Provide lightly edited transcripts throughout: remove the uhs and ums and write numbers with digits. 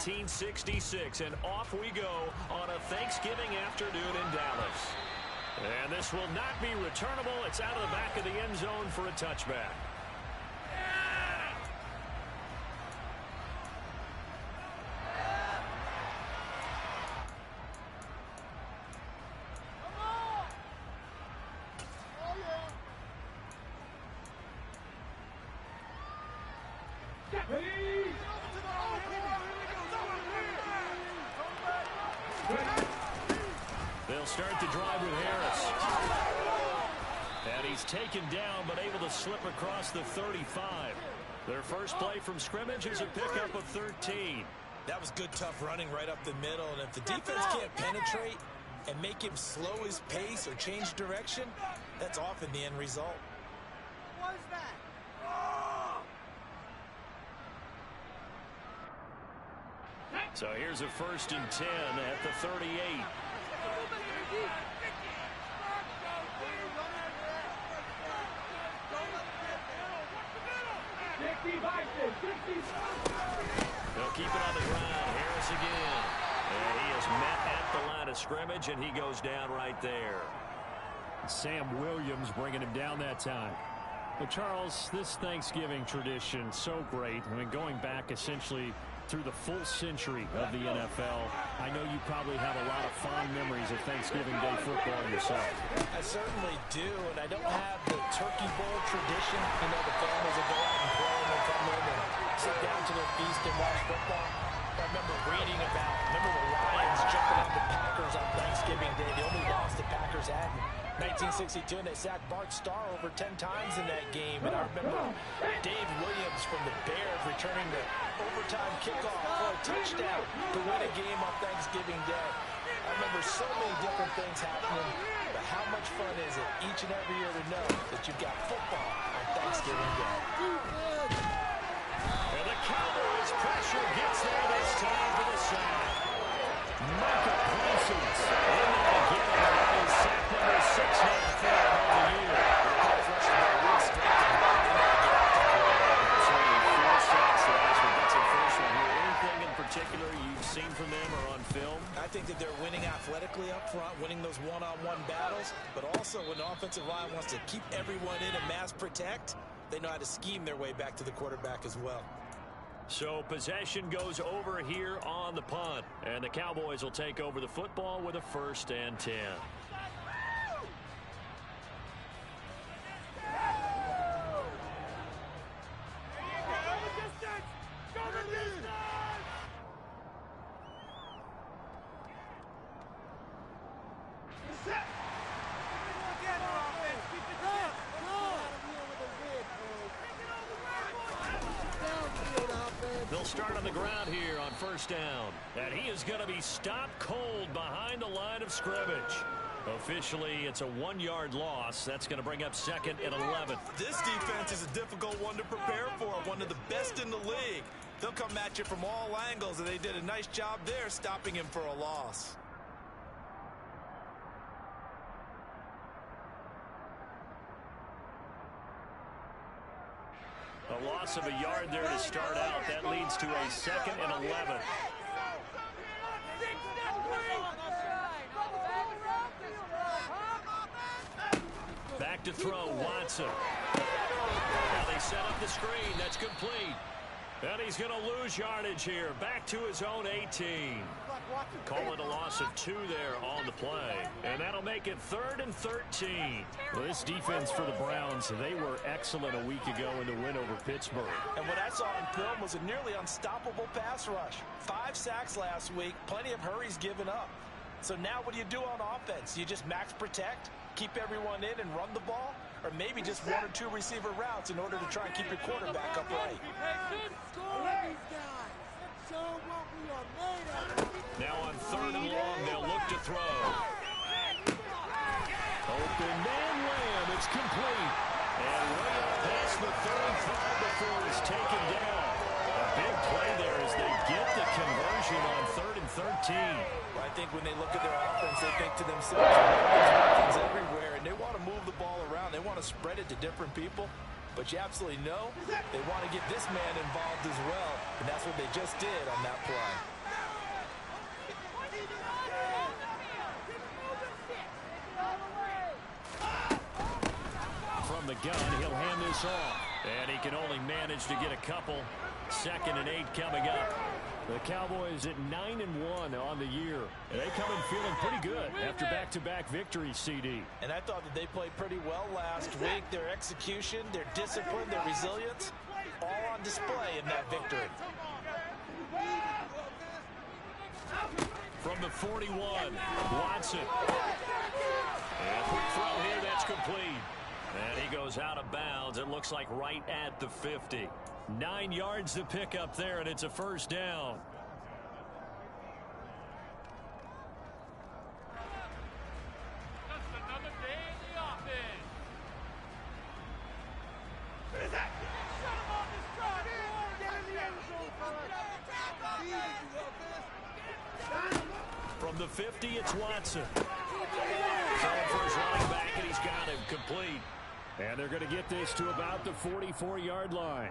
1966, and off we go on a Thanksgiving afternoon in Dallas. And this will not be returnable. It's out of the back of the end zone for a touchback. They'll start the drive with Harris. And he's taken down but able to slip across the 35. Their first play from scrimmage is a pickup of 13. That was good, tough running right up the middle. And if the defense can't penetrate and make him slow his pace or change direction, that's often the end result. What is that? So here's a 1st and 10 at the 38. They'll keep it on the ground. Harris again. And he is met at the line of scrimmage, and he goes down right there. Sam Williams bringing him down that time. But Charles, this Thanksgiving tradition, so great. I mean, going back essentially through the full century of the NFL, I know you probably have a lot of fond memories of Thanksgiving Day football yourself. I certainly do, and I don't have the turkey bowl tradition. You know, the families will go out and play and then come in and sit down to their feast and watch football. I remember reading about, the Lions jumping on the Packers on Thanksgiving Day. The only loss the Packers had in 1962, and they sacked Bart Starr over 10 times in that game. And I remember Dave Williams from the Bears returning the overtime kickoff for a touchdown to win a game on Thanksgiving Day. I remember so many different things happening, but how much fun is it each and every year to know that you've got football on Thanksgiving Day? And the Cowboys pressure gets there this time for the sack. Michael Parsons in there again. That is sack number 6 now for the year. Anything in particular you've seen from them or on film? I think that they're winning athletically up front, winning those one-on-one battles, but also when the offensive line wants to keep everyone in and mass protect, they know how to scheme their way back to the quarterback as well. So possession goes over here on the punt, and the Cowboys will take over the football with a 1st and 10. They'll start on the ground here on 1st down. And he is going to be stopped cold behind the line of scrimmage. Officially, it's a 1-yard loss. That's going to bring up 2nd and 11. This defense is a difficult one to prepare for, one of the best in the league. They'll come at you from all angles, and they did a nice job there stopping him for a loss. A loss of a yard there to start out. That leads to a 2nd and 11. Back to throw, Watson. Now they set up the screen. That's complete. And he's going to lose yardage here. Back to his own 18. Call it a loss of 2 there on the play. And that'll make it 3rd and 13. Well, this defense for the Browns, they were excellent a week ago in the win over Pittsburgh. And what I saw in film was a nearly unstoppable pass rush. 5 sacks last week, plenty of hurries given up. So now what do you do on offense? You just max protect, keep everyone in and run the ball? Or maybe just 1 or 2 receiver routes in order to try and keep your quarterback upright. Now on 3rd and long, they'll look to throw. Open man Lamb, it's complete. And right up past the 35 before it's taken down. A big play there as they get the conversion on 3rd and 13. Well, I think when they look at their offense, they think to themselves, there's weapons everywhere, and they want to move the ball around. They want to spread it to different people. But you absolutely know they want to get this man involved as well, and that's what they just did on that play. From the gun, he'll hand this off. And he can only manage to get a couple. 2nd and 8 coming up. The Cowboys at 9-1 on the year. And they come in feeling pretty good after back-to-back victories, CD. And I thought that they played pretty well last week. Their execution, their discipline, their resilience, all on display in that victory. From the 41, Watson. And quick throw here, that's complete. And he goes out of bounds. It looks like right at the 50. 9 yards to pick up there, and it's a first down. Just another day in the offense. Shut him on this drive. Get in the end zone, From the 50, it's Watson. Going for his running back, and he's got him complete. And they're going to get this to about the 44-yard line.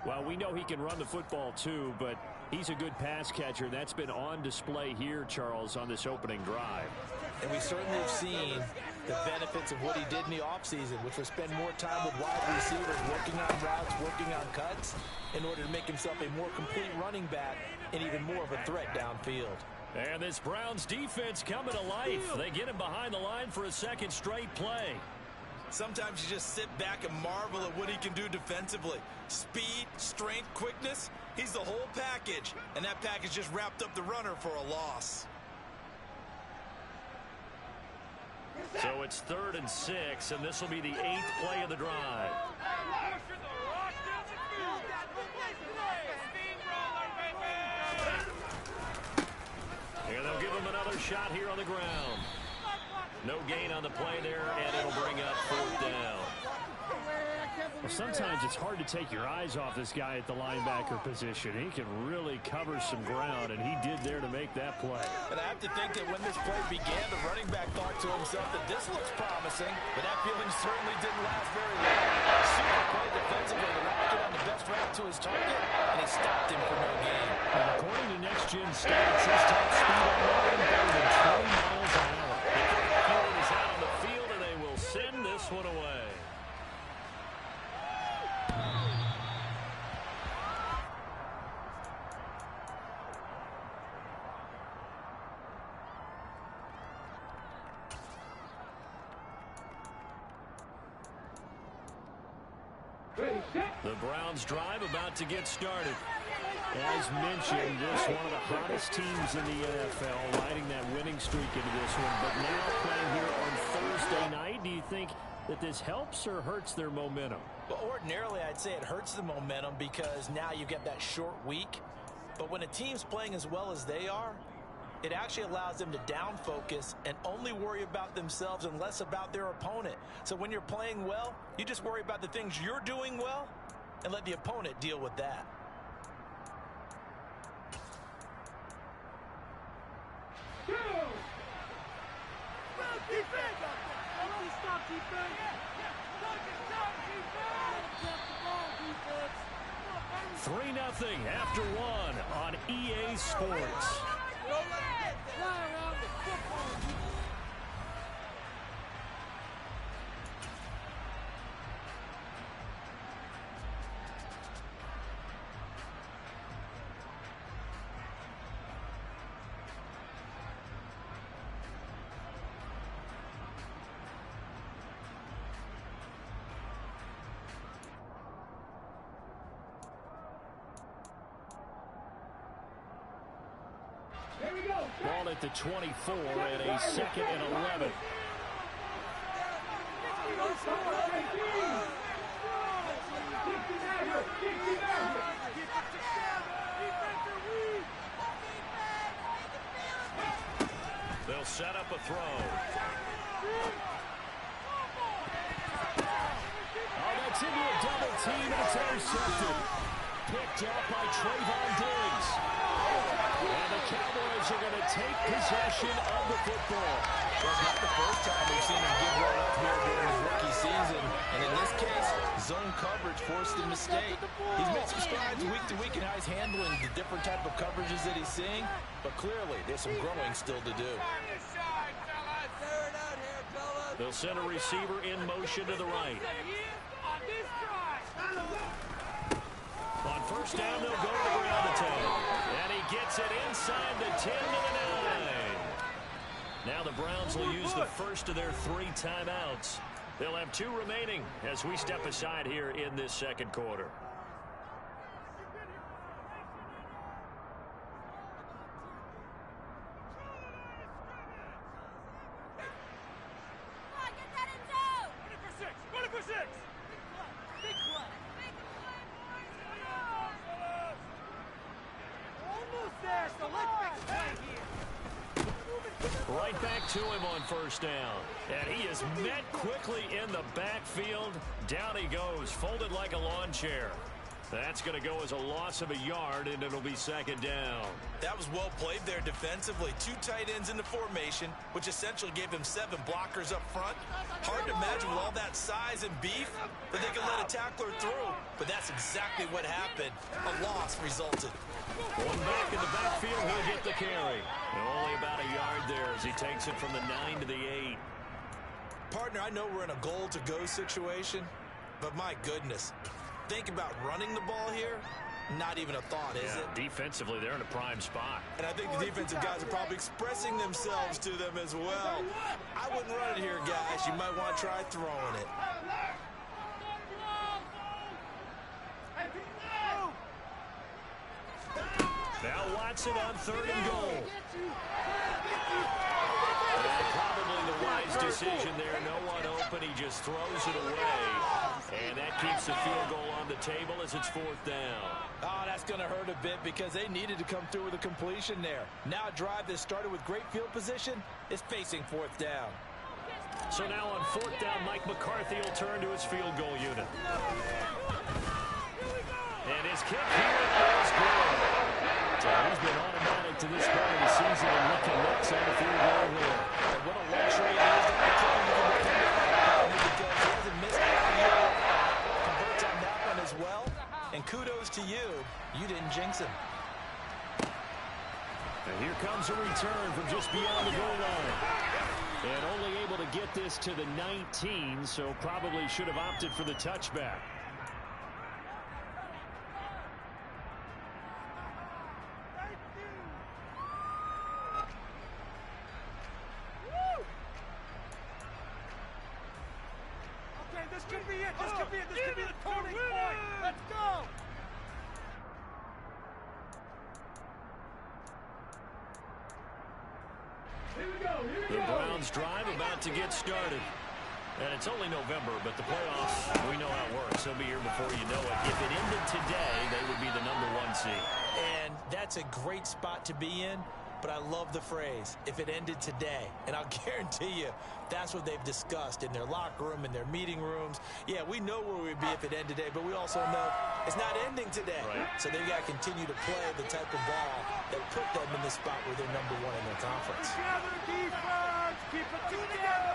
Well, we know he can run the football too, but he's a good pass catcher. That's been on display here, Charles, on this opening drive. And we certainly have seen the benefits of what he did in the offseason, which was spend more time with wide receivers, working on routes, working on cuts, in order to make himself a more complete running back and even more of a threat downfield. And this Browns defense coming to life. They get him behind the line for a second straight play. Sometimes you just sit back and marvel at what he can do defensively. Speed, strength, quickness, he's the whole package. And that package just wrapped up the runner for a loss. So it's 3rd and 6, and this will be the 8th play of the drive. And they'll give him another shot here on the ground. No gain on the play there, and it'll bring up 4th down. Well, sometimes it's hard to take your eyes off this guy at the linebacker position. He can really cover some ground, and he did there to make that play. And I have to think that when this play began, the running back thought to himself that this looks promising, but that feeling certainly didn't last very long. Super play defensively to get on the best route to his target, and he stopped him for no gain. And according to Next Gen stats, his top speed on that one better than 20 miles an hour. He's out on the field, and they will send this one away. The Browns drive about to get started. As mentioned, this one of the hottest teams in the NFL, riding that winning streak into this one. But now playing here on Thursday night, do you think that this helps or hurts their momentum? Well, ordinarily, I'd say it hurts the momentum because now you get that short week. But when a team's playing as well as they are, it actually allows them to down focus and only worry about themselves and less about their opponent. So when you're playing well, you just worry about the things you're doing well and let the opponent deal with that. Three 0 after one on EA Sports. Ball at the 24 and a 2nd and 11. They'll set up a throw. Oh, that's into a double team, and it's intercepted. Picked up by Trayvon Diggs. And the Cowboys are going to take possession of the football. Well, it's not the first time we've seen him give one up here during his rookie season. And in this case, zone coverage forced the mistake. He's made some strides week to week in how he's handling the different type of coverages that he's seeing. But clearly, there's some growing still to do. They'll send a receiver in motion to the right. On first down, they'll go to the ground attack. And he gets it inside the 10 to the 9. Now the Browns will use the first of their 3 timeouts. They'll have 2 remaining as we step aside here in this second quarter. Right back to him on first down. And he is met quickly in the backfield. Down he goes, folded like a lawn chair. That's going to go as a loss of a yard, and it'll be second down. That was well played there defensively. 2 tight ends in the formation, which essentially gave him 7 blockers up front. Hard to imagine with all that size and beef that they could let a tackler through. But that's exactly what happened. A loss resulted. One back in the backfield, he'll get the carry. And only about a yard there as he takes it from the 9 to the 8. Partner, I know we're in a goal-to-go situation, but my goodness. Think about running the ball here. Not even a thought, is it? Defensively, they're in a prime spot. And I think the defensive guys are probably expressing themselves to them as well. I wouldn't run it here, guys. You might want to try throwing it. Now Watson on 3rd and goal. And probably the wise decision there. No one open. He just throws it away. And that keeps the field goal on the table as it's 4th down. Oh, that's going to hurt a bit because they needed to come through with a completion there. Now a drive that started with great field position is facing 4th down. So now on 4th down, Mike McCarthy will turn to his field goal unit. And his kick here is good. So he's been automatic to this point of the season and looking next on the field goal here. And what a luxury it is to kick him because he hasn't missed all year. Converts on that one as well. And kudos to you. You didn't jinx him. And here comes a return from just beyond the goal line. And only able to get this to the 19, so probably should have opted for the touchback. This could be it. This could be it. This could be the turning point. Let's go. The Browns drive about to get started. And it's only November, but the playoffs, we know how it works. They'll be here before you know it. If it ended today, they would be the #1 seed. And that's a great spot to be in. But I love the phrase, if it ended today. And I'll guarantee you, that's what they've discussed in their locker room, in their meeting rooms. Yeah, we know where we'd be if it ended today, but we also know it's not ending today. Right. So they've got to continue to play the type of ball that put them in the spot where they're #1 in their conference. Together, defense. Keep it together.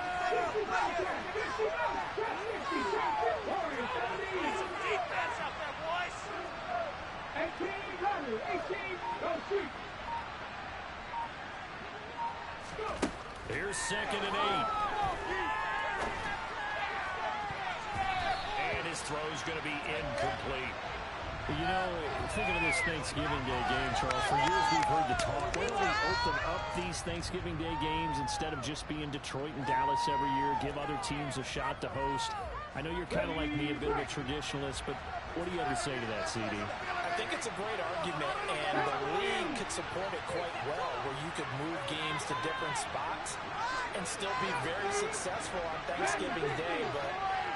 Need some defense out there, boys. 18, go shoot. Here's 2nd and 8. And his throw's going to be incomplete. You know, thinking of this Thanksgiving Day game, Charles, for years we've heard the talk, why don't we open up these Thanksgiving Day games instead of just being Detroit and Dallas every year, give other teams a shot to host? I know you're kind of like me, a bit of a traditionalist, but what do you have to say to that, CD? I think it's a great argument, and the league could support it quite well, where you could move games to different spots and still be very successful on Thanksgiving Day. But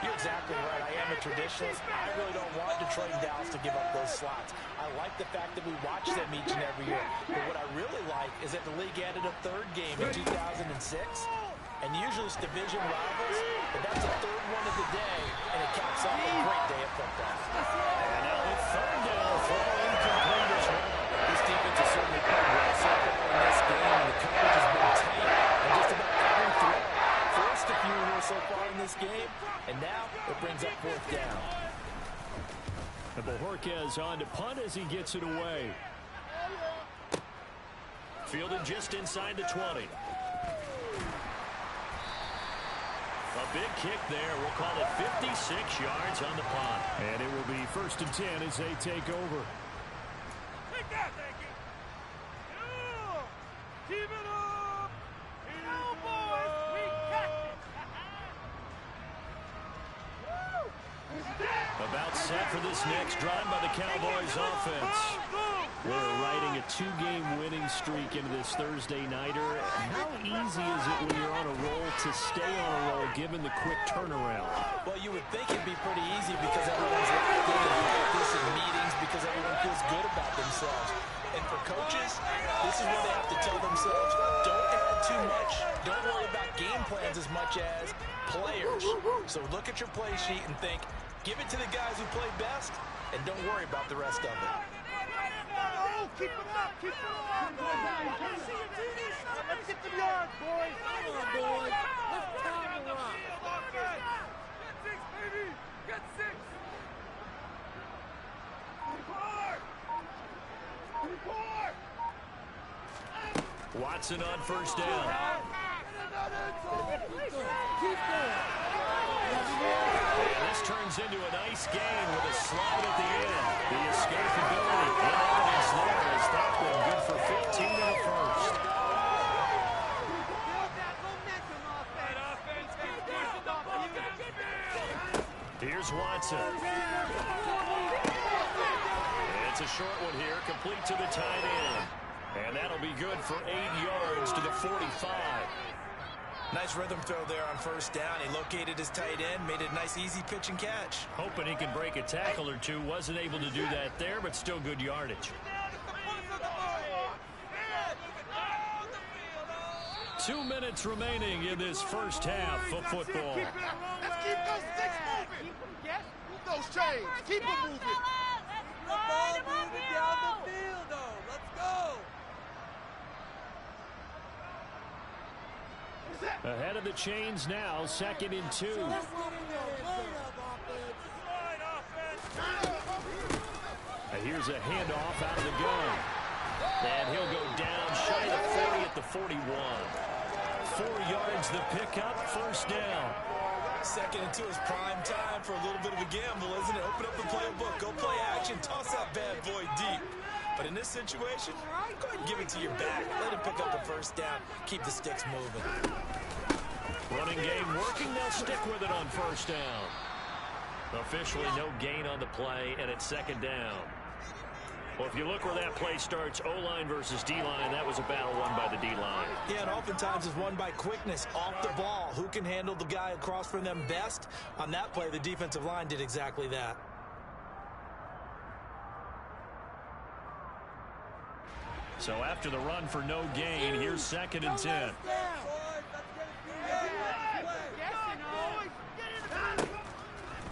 you're exactly right. I am a traditionalist. I really don't want Detroit and Dallas to give up those slots. I like the fact that we watch them each and every year. But what I really like is that the league added a 3rd game in 2006. And usually it's division rivals, but that's a 3rd one of the day, and it caps off a great day of football. And now the 3rd down, throw incomplete as well. This defense has certainly played well so far in this game, and the as he gets it away. Fielded just inside the 20. A big kick there. We'll call it 56 yards on the punt. And it will be 1st and 10 as they take over. Take that, thank you. Yeah. Keep it up. Cowboys, we got it. About set for this next drive by the Cowboys offense. We're riding a 2-game winning streak into this Thursday nighter. How easy is it when you're on a roll to stay on a roll given the quick turnaround? Well, you would think it'd be pretty easy because everyone's locked in practice and meetings because everyone feels good about themselves. And for coaches, this is what they have to tell themselves. Don't add too much. Don't worry about game plans as much as players. So look at your play sheet and think, give it to the guys who play best, and don't worry about the rest of it. Oh, keep it up, keep it up. Let's get the yard, boys. Come on, boys. Let's power them up. Get 6, baby. Get 6. Watson on 1st down. Keep going. And this turns into a nice gain with a slide at the end. The escapability and evidence there as that's been good for 15 in the first. Build that momentum offense. Here's Watson. It's a short one here, complete to the tight end. And that'll be good for 8 yards to the 45. Nice rhythm throw there on 1st down. He located his tight end, made it a nice easy pitch and catch. Hoping he can break a tackle or two. Wasn't able to do that there, but still good yardage. 2 minutes remaining in this first half of football. Let's keep those sticks moving. Move those chains. Keep them moving. The ball moving down the field, though. Let's go. Ahead of the chains now, 2nd and 2. Here's a handoff out of the gun. And he'll go down shy of 40 at the 41. 4 yards the pickup, 1st down. 2nd and 2 is prime time for a little bit of a gamble, isn't it? Open up the playbook, go play action, toss that bad boy deep. But in this situation, go ahead and give it to your back. Let him pick up the 1st down. Keep the sticks moving. Running game working. They'll stick with it on 1st down. Officially no gain on the play, and it's 2nd down. Well, if you look where that play starts, O-line versus D-line, that was a battle won by the D-line. Yeah, and oftentimes it's won by quickness, off the ball. Who can handle the guy across from them best? On that play, the defensive line did exactly that. So after the run for no gain, here's 2nd and 10.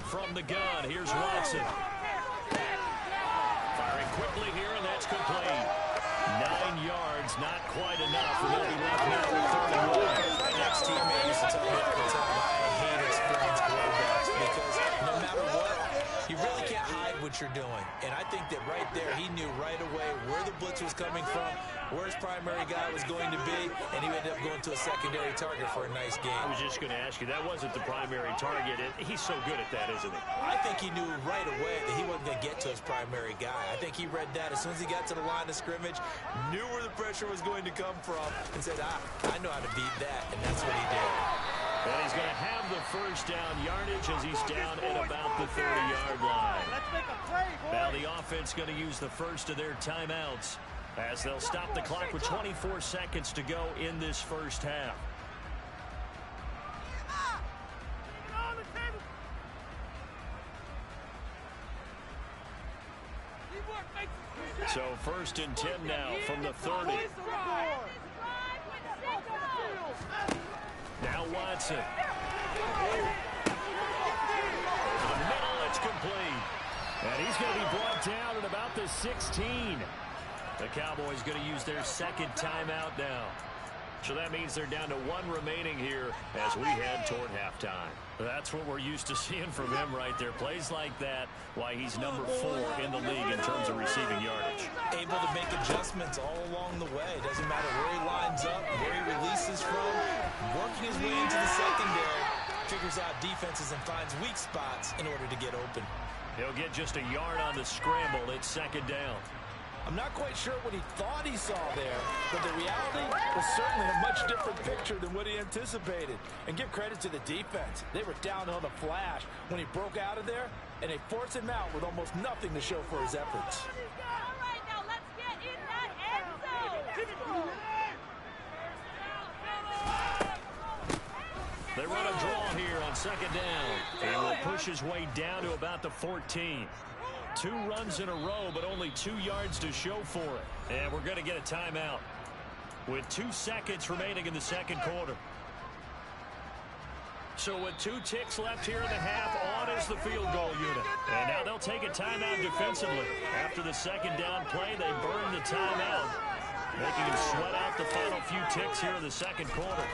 From the gun, here's Watson. Firing quickly here, and that's complete. 9 yards, not quite enough, and they'll be left now with 3rd and 1. My next teammate used to tell me all the time, I hate experienced quarterbacks because no matter what, you really can't hide what you're doing. And I think that right there, he knew right away where the blitz was coming from, where his primary guy was going to be, and he ended up going to a secondary target for a nice game. I was just going to ask you, that wasn't the primary target. He's so good at that, isn't he? I think he knew right away that he wasn't going to get to his primary guy. I think he read that as soon as he got to the line of scrimmage, knew where the pressure was going to come from, and said, I know how to beat that, and that's what he did. And he's going to have the 1st down yardage as he's down at about the 30-yard line. Let's make a play, boys. Now the offense going to use the first of their timeouts as they'll stop the clock with 24 seconds to go in this first half. So 1st and 10 now from the 30. Now Watson. Over the middle, it's complete. And he's going to be brought down at about the 16. The Cowboys going to use their 2nd timeout now. So that means they're down to 1 remaining here as we head toward halftime. That's what we're used to seeing from him right there. Plays like that, why he's number 4 in the league in terms of receiving yardage. Able to make adjustments all along the way. Doesn't matter where he lines up, where he releases from. Working his way into the secondary. Figures out defenses and finds weak spots in order to get open. He'll get just a yard on the scramble. It's 2nd down. I'm not quite sure what he thought he saw there, but the reality was certainly a much different picture than what he anticipated. And give credit to the defense. They were down on the flash when he broke out of there, and they forced him out with almost nothing to show for his efforts. All right, now let's get in that end zone. They run a draw here on 2nd down. He will push his way down to about the 14. 2 runs in a row, but only 2 yards to show for it. And we're going to get a timeout with 2 seconds remaining in the 2nd quarter. So with 2 ticks left here in the half, on is the field goal unit. And now they'll take a timeout defensively. After the 2nd down play, they burn the timeout, making him sweat out the final few ticks here in the 2nd quarter.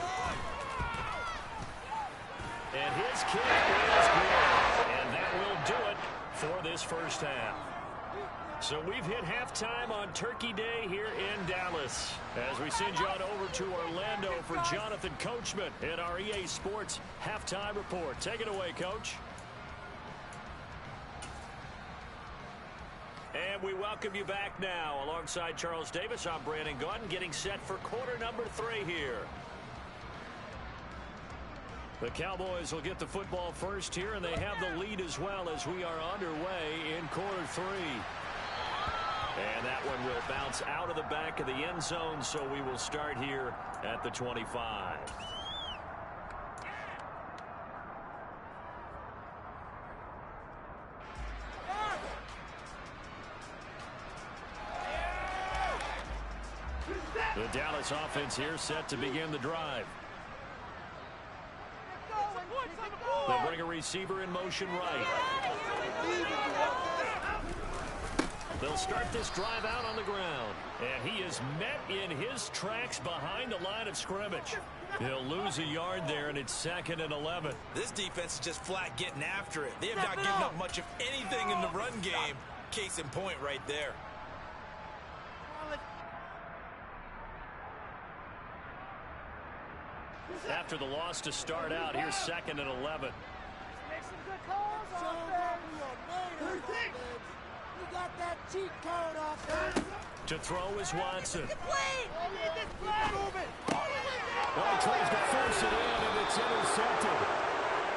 And his kick is good. And that will do it for this first half. So we've hit halftime on Turkey Day here in Dallas as we send you on over to Orlando for Jonathan Coachman in our EA Sports Halftime Report. Take it away, Coach. And we welcome you back now. Alongside Charles Davis, I'm Brandon Gunn, getting set for quarter number 3 here. The Cowboys will get the football first here, and they have the lead as well as we are underway in quarter 3. And that one will bounce out of the back of the end zone, so we will start here at the 25. The Dallas offense here set to begin the drive. They'll bring a receiver in motion right. They'll start this drive out on the ground. And he is met in his tracks behind the line of scrimmage. He'll lose a yard there, and it's 2nd and 11. This defense is just flat getting after it. They have not given up much of anything in the run game. Case in point right there. After the loss to start out, here's 2nd and 11. Make some good calls off there. You got that cheat code off there. To throw is Watson. Move it. Well, he tries to force it in, and it's intercepted.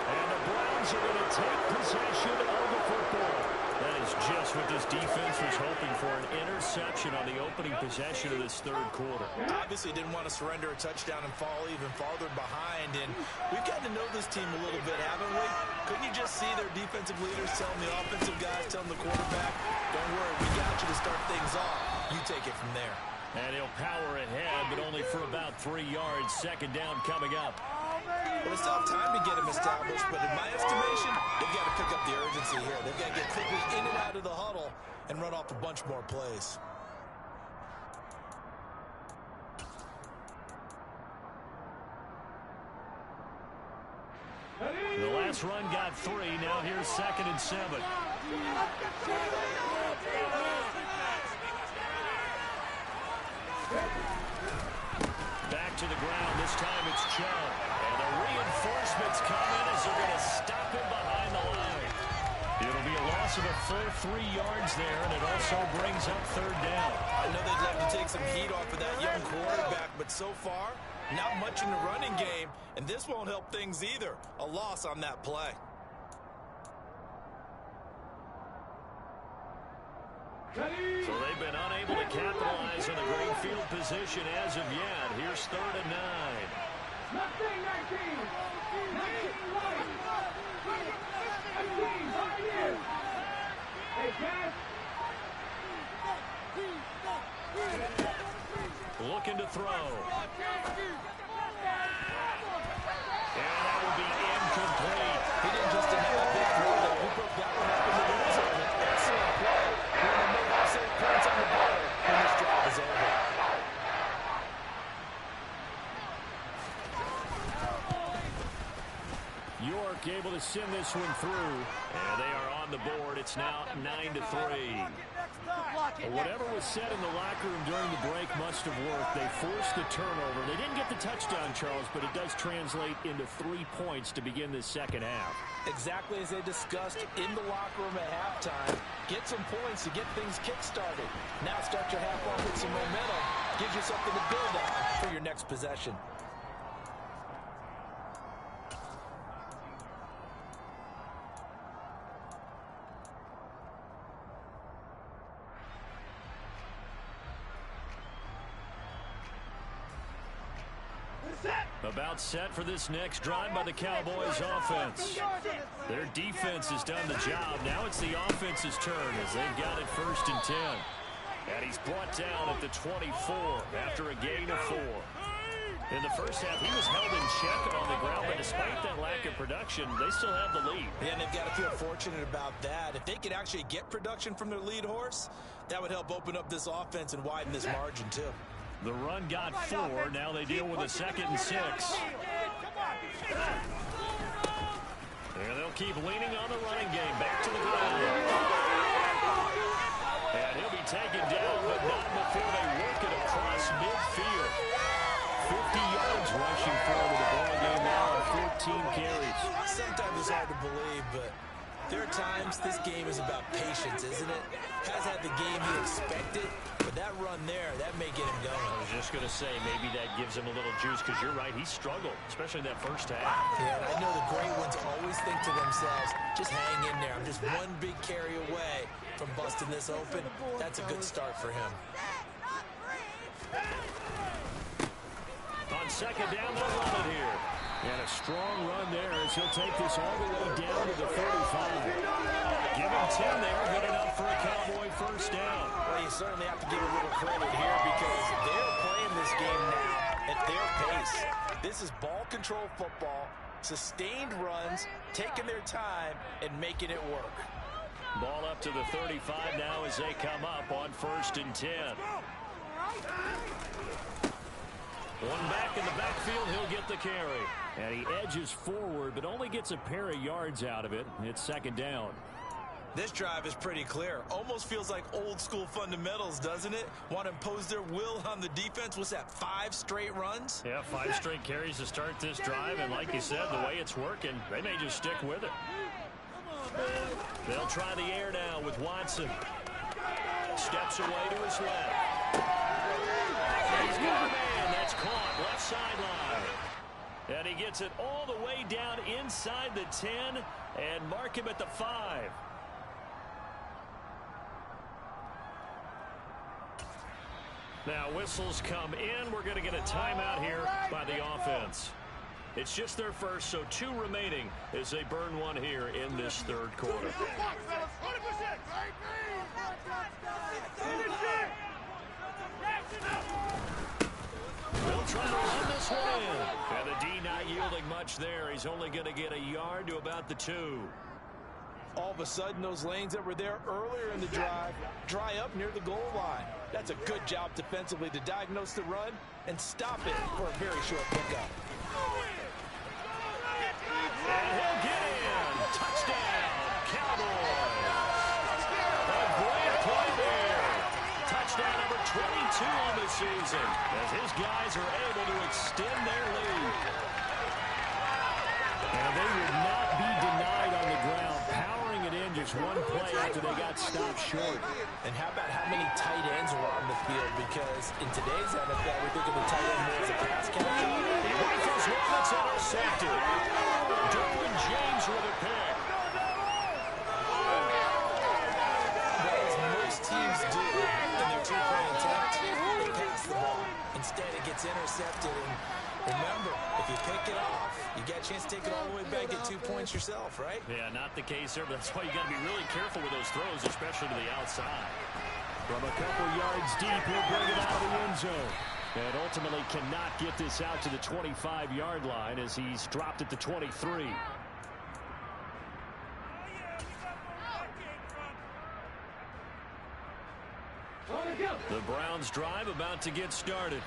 And the Browns are going to take possession of the football. That is just what this defense was hoping for, an interception on the opening possession of this 3rd quarter. Obviously didn't want to surrender a touchdown and fall even farther behind. And we've gotten to know this team a little bit, haven't we? Couldn't you just see their defensive leaders telling the offensive guys, telling the quarterback, don't worry, we got you to start things off. You take it from there. And he'll power ahead, but only for about 3 yards. 2nd down coming up. Well, they still have time to get him established, but in my estimation, they've got to pick up the urgency here. They've got to get quickly in and out of the huddle and run off a bunch more plays. The last run got 3. Now here's 2nd and 7. Back to the ground. This time it's Chubb. And the reinforcements come in as they're going to stop him behind the line. It'll be a loss of a full 3 yards there, and it also brings up 3rd down. I know they'd love to take some heat off of that young quarterback, but so far, not much in the running game, and this won't help things either. A loss on that play. So they've been unable to capitalize on the great field position as of yet. Here's 3rd and 9. Looking to throw. And that will be incomplete. He didn't just have a big throw, though. He broke that one up in the middle of it. Excellent play. We're going to make the same points on the board when this drive is over. to send this one through. And they are on the board. It's now 9-3. Well, whatever was said in the locker room during the break must have worked. They forced the turnover. They didn't get the touchdown, Charles, but it does translate into 3 points to begin this second half. Exactly as they discussed in the locker room at halftime. Get some points to get things kick-started. Now start your half off with some momentum. Gives you something to build on for your next possession. About set for this next drive by the Cowboys offense. Their defense has done the job. Now it's the offense's turn as they've got it 1st and 10. And he's brought down at the 24 after a gain of 4. In the first half, he was held in check on the ground, but despite that lack of production, they still have the lead. Yeah, and they've got to feel fortunate about that. If they could actually get production from their lead horse, that would help open up this offense and widen this margin, too. The run got 4. Now they deal with a 2nd and 6. And they'll keep leaning on the running game. Back to the ground. And he'll be taken down, but not before they work it across midfield. 50 yards rushing forward to the ball game now on 14 carries. Sometimes it's hard to believe, but there are times this game is about patience, isn't it? Has had the game he expected, but that run there, that may get him going. I was just going to say, maybe that gives him a little juice, because you're right, he struggled, especially in that first half. Yeah, and I know the great ones always think to themselves, just hang in there. I'm just one big carry away from busting this open. That's a good start for him. On 2nd down, they'll run it here. And a strong run there as he'll take this all the way down to the 35. Give him 10 there, good enough for a Cowboy 1st down. Well, you certainly have to give a little credit here because they're playing this game now at their pace. This is ball control football, sustained runs, taking their time, and making it work. Ball up to the 35 now as they come up on 1st and 10. One back in the backfield, he'll get the carry. And he edges forward, but only gets a pair of yards out of it. It's 2nd down. This drive is pretty clear. Almost feels like old school fundamentals, doesn't it? Want to impose their will on the defense. What's that, 5 straight runs? Yeah, 5 straight carries to start this drive. And like you said, the way it's working, they may just stick with it. They'll try the air now with Watson. Steps away to his left. He's got a man. That's caught left sideline. And he gets it all the way down inside the 10 and mark him at the 5. Now whistles come in. We're going to get a timeout here by the offense. It's just their first, so 2 remaining as they burn one here in this 3rd quarter. They'll try to run this one in. And the D not yielding much there. He's only going to get a yard to about the 2. All of a sudden, those lanes that were there earlier in the drive dry up near the goal line. That's a good job defensively to diagnose the run and stop it for a very short pickup. And he'll get in. Touchdown, Cowboys. A great play there. Touchdown number 22 on the season as his guys are able to extend their lead. And they would not be denied on the ground, powering it in just one play after they got stopped short. And how about how many tight ends were on the field? Because in today's NFL, we think of the tight end more as a pass catcher. He rifles one that's intercepted. Derwin James with a pick. Well, as most teams do in their 2-point attack, they pass the ball. Instead, it gets intercepted. And remember, if you pick it off, you get a chance to take it all the way back, get 2 points yourself, right? Yeah, not the case there, but that's why you got to be really careful with those throws, especially to the outside. From a couple yards deep, he'll bring it out of the end zone. And ultimately cannot get this out to the 25-yard line as he's dropped at the 23. The Browns drive about to get started.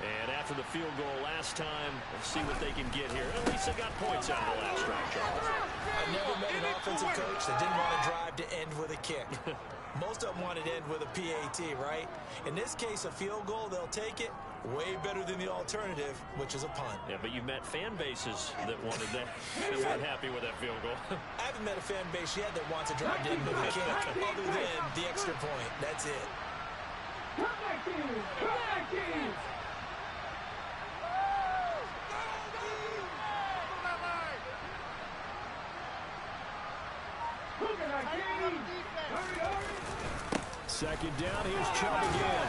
And after the field goal last time, let's see what they can get here. At least they got points out of the last drive, Charles. I've never met an offensive coach that didn't want to drive to end with a kick. Most of them wanted to end with a PAT, right? In this case, a field goal, they'll take it. Way better than the alternative, which is a punt. Yeah, but you met fan bases that wanted that, that weren't happy with that field goal. I haven't met a fan base yet that wants to drive to end with a kick, other than the extra point. That's it. Second down, here's Chubb again.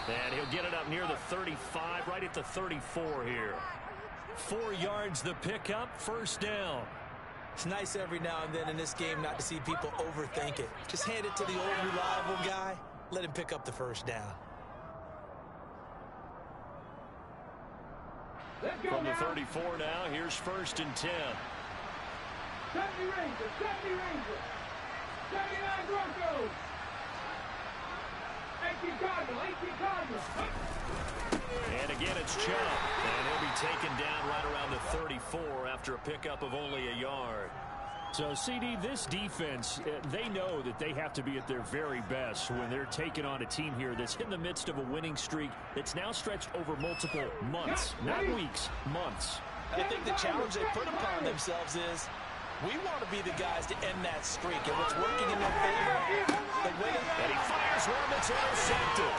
And he'll get it up near the 35, right at the 34 here. 4 yards the pickup, first down. It's nice every now and then in this game not to see people overthink it. Just hand it to the old reliable guy, let him pick up the first down. From the 34 now, here's first and 10. 70 Rangers, 70 Rangers, 79 Broncos. 18 Cardinal, 18 Cardinal. And again, it's Chubb. And he'll be taken down right around the 34 after a pickup of only a yard. So, CD, this defense, they know that they have to be at their very best when they're taking on a team here that's in the midst of a winning streak that's now stretched over multiple months, not weeks, months. I think the challenge they put upon themselves is we want to be the guys to end that streak. And what's working in their favor, the winning. And he fires one that's intercepted.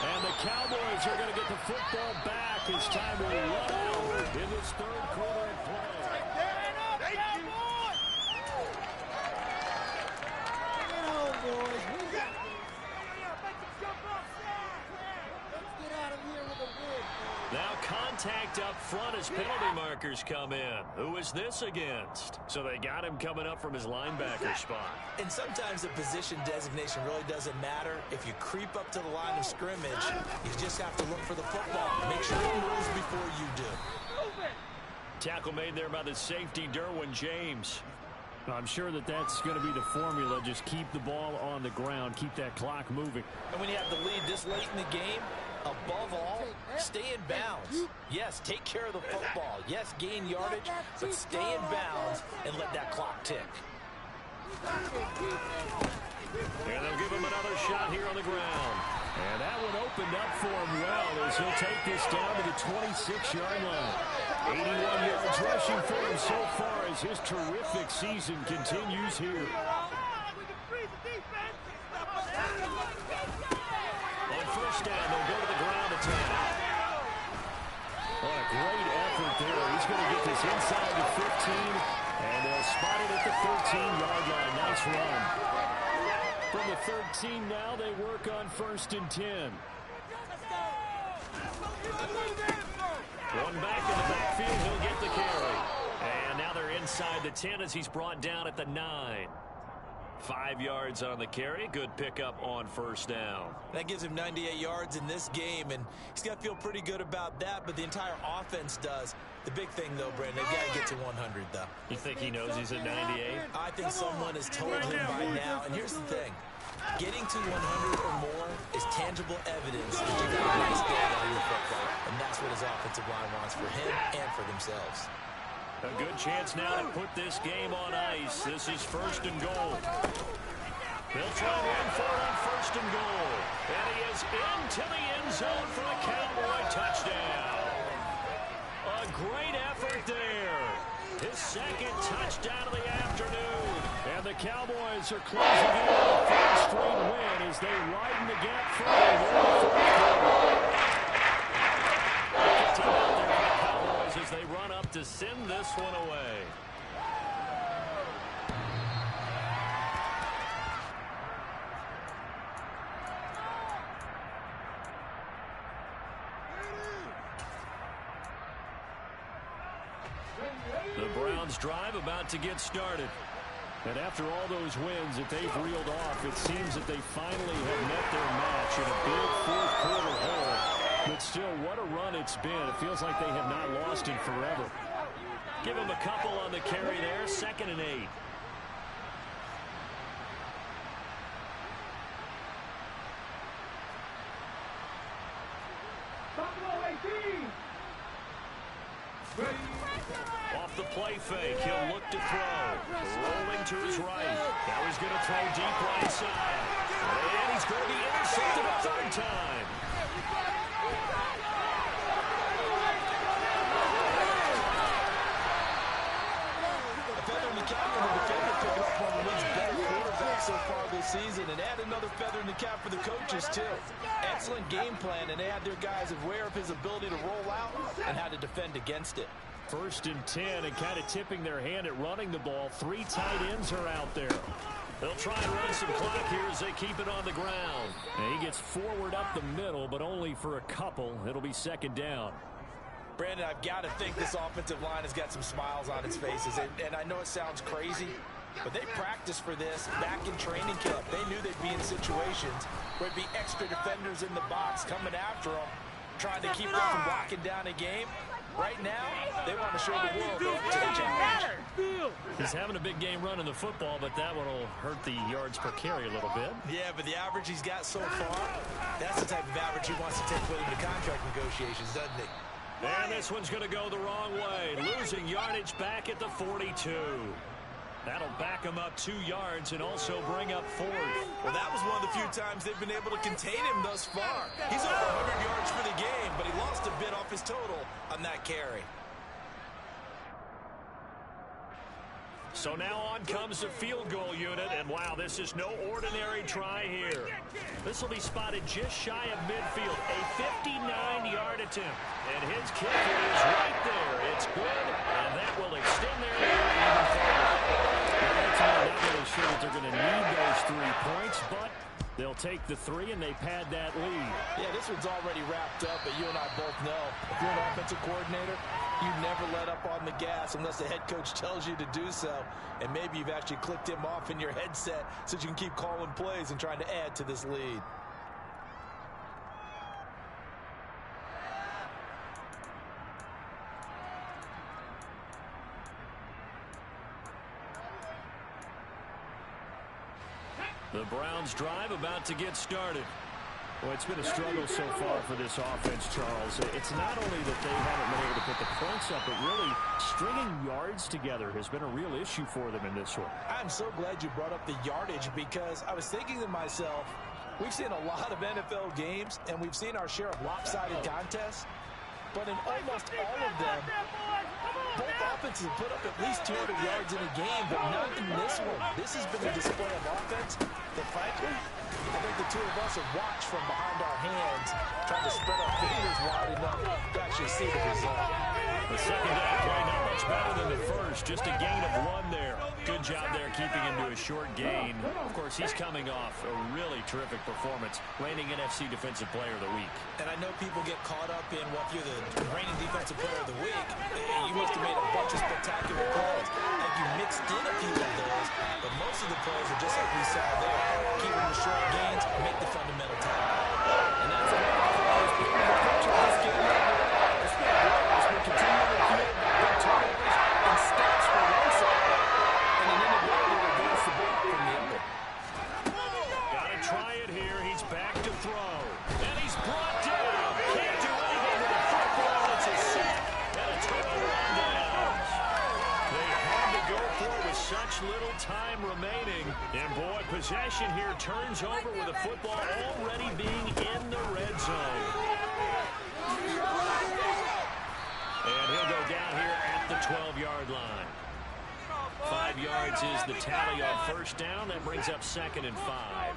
And the Cowboys are going to get the football back as time will run out in this third quarter of play. Now contact up front as penalty markers come in. Who is this against? So they got him coming up from his linebacker spot. And sometimes the position designation really doesn't matter. If you creep up to the line of scrimmage, you just have to look for the football. Make sure it moves before you do. Tackle made there by the safety, Derwin James. I'm sure that that's going to be the formula. Just keep the ball on the ground. Keep that clock moving. And when you have the lead this late in the game, above all, stay in bounds. Yes, take care of the football. Yes, gain yardage, but stay in bounds and let that clock tick. And they'll give him another shot here on the ground. And that one opened up for him well as he'll take this down to the 26-yard line. 81 yards rushing for him so far as his terrific season continues here. On first down, they'll go to the ground attack. What a great effort there. He's going to get this inside the 15, and they'll spot it at the 13-yard line. Nice run. From the 13 now, they work on first and 10. One back in the backfield, he'll get the carry. And now they're inside the 10 as he's brought down at the 9. 5 yards on the carry. Good pickup on first down. That gives him 98 yards in this game, and he's got to feel pretty good about that, but the entire offense does. The big thing, though, Brandon, they've got to get to 100, though. You think he knows he's at 98? I think someone has told him by now, and here's the thing. Getting to 100 or more is tangible evidence that you got a nice day on your football, and that's what his offensive line wants for him and for themselves. A good chance now to put this game on ice. This is first and goal. They'll try and run for it on first and goal. And he is into the end zone for a Cowboy touchdown. A great effort there. His second touchdown of the afternoon. And the Cowboys are closing in on a third straight win as they widen the gap further here in the fourth quarter. Team out there for the Cowboys as they run up to send this one away. The Browns drive about to get started. And after all those wins that they've reeled off, it seems that they finally have met their match in a big fourth quarter hole. But still, what a run it's been. It feels like they have not lost in forever. Give him a couple on the carry there. 2nd and 8. Buffalo play fake. He'll look to throw. Rolling to his right. Now he's going to throw deep right side. And he's going to be intercepted a third time. A feather in the cap for the defender, picking up one of the league's better quarterbacks so far this season, and add another feather in the cap for the coaches, too. Excellent game plan, and they had their guys aware of his ability to roll out and how to defend against it. 1st and 10, and kind of tipping their hand at running the ball. 3 tight ends are out there. They'll try and run some clock here as they keep it on the ground. And he gets forward up the middle, but only for a couple. It'll be 2nd down. Brandon, I've got to think this offensive line has got some smiles on its faces. And I know it sounds crazy, but they practiced for this back in training camp. They knew they'd be in situations where it'd be extra defenders in the box coming after them, trying to keep them from locking down a game. Right now, they want to show the world they're up to the challenge. He's having a big game running the football, but that one will hurt the yards per carry a little bit. Yeah, but the average he's got so far, that's the type of average he wants to take with him to contract negotiations, doesn't he? And this one's going to go the wrong way. Losing yardage back at the 42. That'll back him up 2 yards and also bring up 4th. Well, that was one of the few times they've been able to contain him thus far. He's over 100 yards for the game, but he lost a bit off his total on that carry. So now on comes the field goal unit, and wow, this is no ordinary try here. This will be spotted just shy of midfield, a 59-yard attempt. And his kick is right there. It's good, and that will extend their lead even further. I'm not really sure that they're going to need those 3 points, but they'll take the 3 and they pad that lead. Yeah, this one's already wrapped up, but you and I both know if you're an offensive coordinator, you never let up on the gas unless the head coach tells you to do so. And maybe you've actually clicked him off in your headset so you can keep calling plays and trying to add to this lead. The Browns drive about to get started. Well, it's been a struggle so far for this offense, Charles. It's not only that they haven't been able to put the points up, but really stringing yards together has been a real issue for them in this one. I'm so glad you brought up the yardage because I was thinking to myself, we've seen a lot of NFL games and we've seen our share of lopsided contests, but in almost all of them, both offenses have put up at least 200 yards in a game, but not in this one. This has been a display of offense that, frankly, I think the 2 of us have watched from behind our hands, trying to spread our fingers wide enough to actually see the result. The second down play not much better than the first, just a gain of 1 there. Good job there keeping him to a short gain. Of course, he's coming off a really terrific performance, reigning NFC Defensive Player of the Week. And I know people get caught up in what you're the reigning Defensive Player of the Week. You must have made a bunch of spectacular plays. Like you mixed in a few of those, but most of the plays are just like we saw there. Keeping the short gains, make the fundamental tackle. And that's enough for those people to coach this game. It's been as we continue to get big turnovers and stops for one side and an inability to advance the ball from the other. Got to try it here. He's back to throw. And he's brought down. Can't do anything with the football. It's a sack and a total on downs. They had to go for it with such little time remaining. And boy, possession here turns over with the football already being in the red zone. And he'll go down here at the 12-yard line. 5 yards is the tally on first down. That brings up 2nd and 5.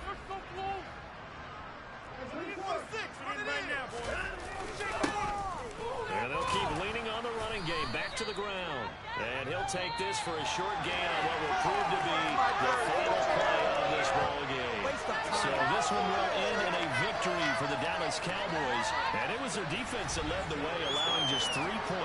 And they'll keep leaning on the running game. Back to the ground. And he'll take this for a short gain on what will prove to be the final play of this ball game. So this one will end in a victory for the Dallas Cowboys. And it was their defense that led the way, allowing just 3 points.